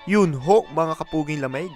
Yun ho, mga kapuging lamig.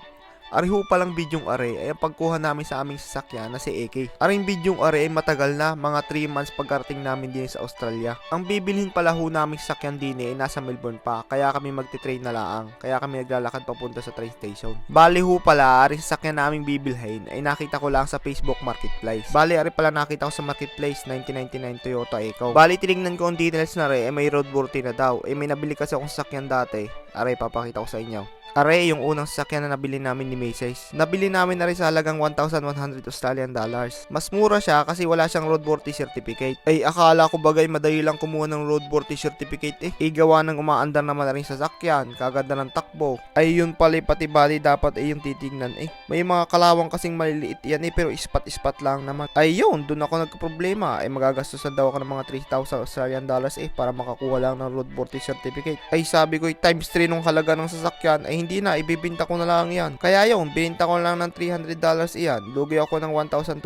Ariho palang bidyong are ay ang pagkuha namin sa aming sasakyan na si AK. Aring bidyong are ay matagal na, mga 3 months pagkarating namin din sa Australia. Ang bibilhin pala ho namin sasakyan din ay nasa Melbourne pa, kaya kami magte-train na laang. Kaya kami naglalakad papunta sa train station. Bali ho pala, aring sasakyan naming bibilhin ay nakita ko lang sa Facebook Marketplace. Bali, ari pala nakita ko sa Marketplace 1999 Toyota Echo. Bali, tinignan ko ang details na re, ay may roadworthy na daw. Ay may nabili kasi akong sasakyan dati. Aray, papakita ko sa inyo. Are, yung unang sasakyan na nabili namin ni Macy's. Nabili namin na rin sa halagang 1,100 Australian dollars. Mas mura siya kasi wala siyang roadworthy certificate. Ay, akala ko bagay madali lang kumuha ng roadworthy certificate eh. Igawa ng umaandar naman na rin sasakyan, kaganda ng takbo. Ay, yun pala pati bali dapat ay yung titignan eh. May mga kalawang kasing maliliit yan eh, pero ispat-ispat lang naman. Ay, yun, dun ako nagka-problema. Ay, magagastusan daw ako ng mga 3,000 Australian dollars eh para makakuha lang ng roadworthy certificate. Ay, sabi ko, times 3 nung halaga ng sasakyan ay hindi na, ibibinta ko na lang yan. Kaya yun, bininta ko lang ng $300 iyan. Lugi ako ng $1,200.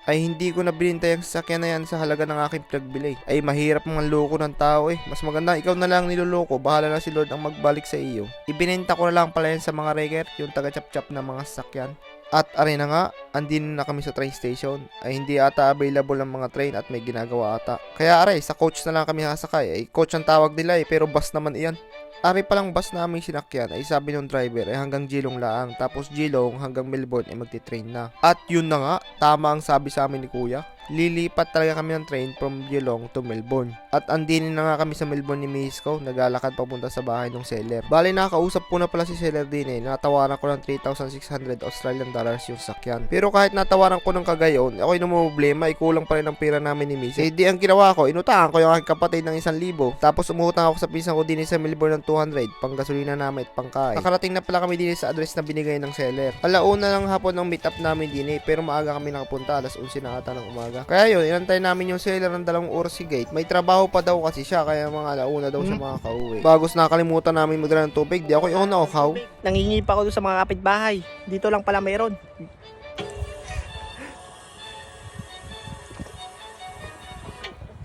Ay hindi ko na bininta yung sasakyan na yan sa halaga ng aking pinagbili. Ay mahirap manloko ng tao eh. Mas maganda ikaw na lang niloloko, bahala na si Lord ang magbalik sa iyo. Ibininta ko na lang pala yan sa mga wrecker, yung taga-chap-chap na mga sasakyan. At aray na nga, andin na kami sa train station. Ay hindi ata available ang mga train at may ginagawa ata. Kaya aray, sa coach na lang kami sasakay. Ay coach ang tawag nila eh, pero bus naman iyan. Ari palang bus na aming sinakyan ay sabi ng driver ay hanggang Geelong laang, tapos Geelong hanggang Melbourne ay magti-train na. At yun na nga, tama ang sabi sa amin ni Kuya. Lilipat talaga kami ng train from Geelong to Melbourne. At andin na nga kami sa Melbourne ni Misko, naglalakad papunta sa bahay ng seller. Bali, nakakausap ko na pala si seller din eh, natawaran ko ng 3,600 Australian dollars yung sakyan. Pero kahit natawaran ko ng kagayon, ako'y namumblema, kulang pa rin ang pera namin ni Miss. Eh di ang ginawa ko, inutangan ko yung aking kapatid ng 1,000. Tapos umutang ako sa pinsan ko din sa Melbourne ng 200, pang gasolina namin at pangkain. Nakarating na pala kami din sa address na binigay ng seller. Alauna lang hapon ng meet up namin din eh, pero maaga kami nakapunta, alas 11 na ata ng umaga. Kaya yun, inantay namin yung seller ng 2 oras si gate. May trabaho pa daw kasi siya, kaya mga alauna daw siya makakauwi. Bagos nakalimutan namin magdala ng tubig, di ako yung nauhaw. Nangingi pa ako doon sa mga kapitbahay. Dito lang pala mayroon.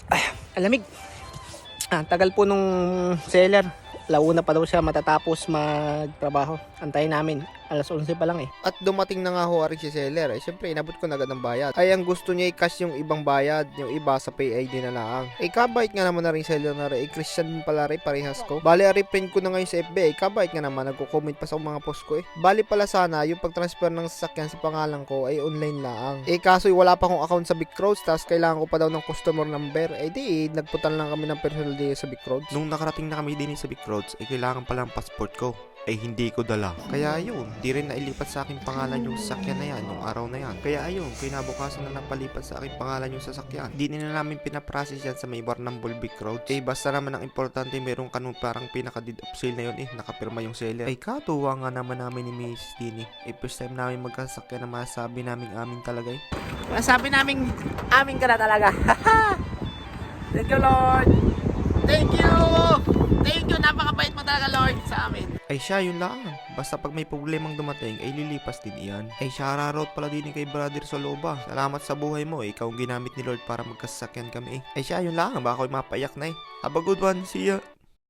Ay, alamig. Tagal po nung seller. Launa pa daw siya matatapos magtrabaho. Antayin namin. Alas 11 pa lang eh. At dumating na nga ho si seller eh. Siyempre, inabot ko na agad ng bayad. Ay, ang gusto niya i-cash yung ibang bayad. Yung iba sa pay ID na lang. Eh, kabait nga naman na rin seller na rin. Eh, Christian din pala rin, parehas ko. Bali, friend ko na ngayon sa FB. Eh, kabait nga naman. Nagko-comment pa sa mga post ko eh. Bali pala sana, yung pag-transfer ng sasakyan sa pangalan ko ay online lang. Eh, kaso wala pa akong account sa Big Roads. Tapos kailangan ko pa daw ng customer number. Eh, di, nagputan lang kami ng personal day sa Big Roads. Nung nakarating na kami din sa Big Roads, eh, kailangan pala ang passport ko. Ay hindi ko dala. Kaya ayun, di rin nailipat sa aking pangalan yung sasakyan na yan, yung araw na yan. Kaya ayun, kinabukasan na napalipat sa aking pangalan yung sasakyan. Di na namin pinaprocess yan sa may bar ng Bulbic Road. Eh basta naman ang importante, merong kanun parang pinaka-deed of sale na yun eh, nakapirma yung seller. Ay katuwa nga naman namin ni Miss Dini. Eh first time namin magkasakyan na masabi namin amin talaga eh. Masabi namin, amin ka na talaga. Thank you, Lord. Thank you. Thank you. Napakabait mo talaga, Lord, sa amin. Ay siya, yun lang. Basta pag may problemang dumating, ay lilipas din iyan. Ay shoutout pala din kay Brother Soloba. Salamat sa buhay mo. Ikaw ang ginamit ni Lord para magkasakyan kami eh. Ay siya, yun lang. Baka ako'y mapayak na eh. Have a good one. See ya.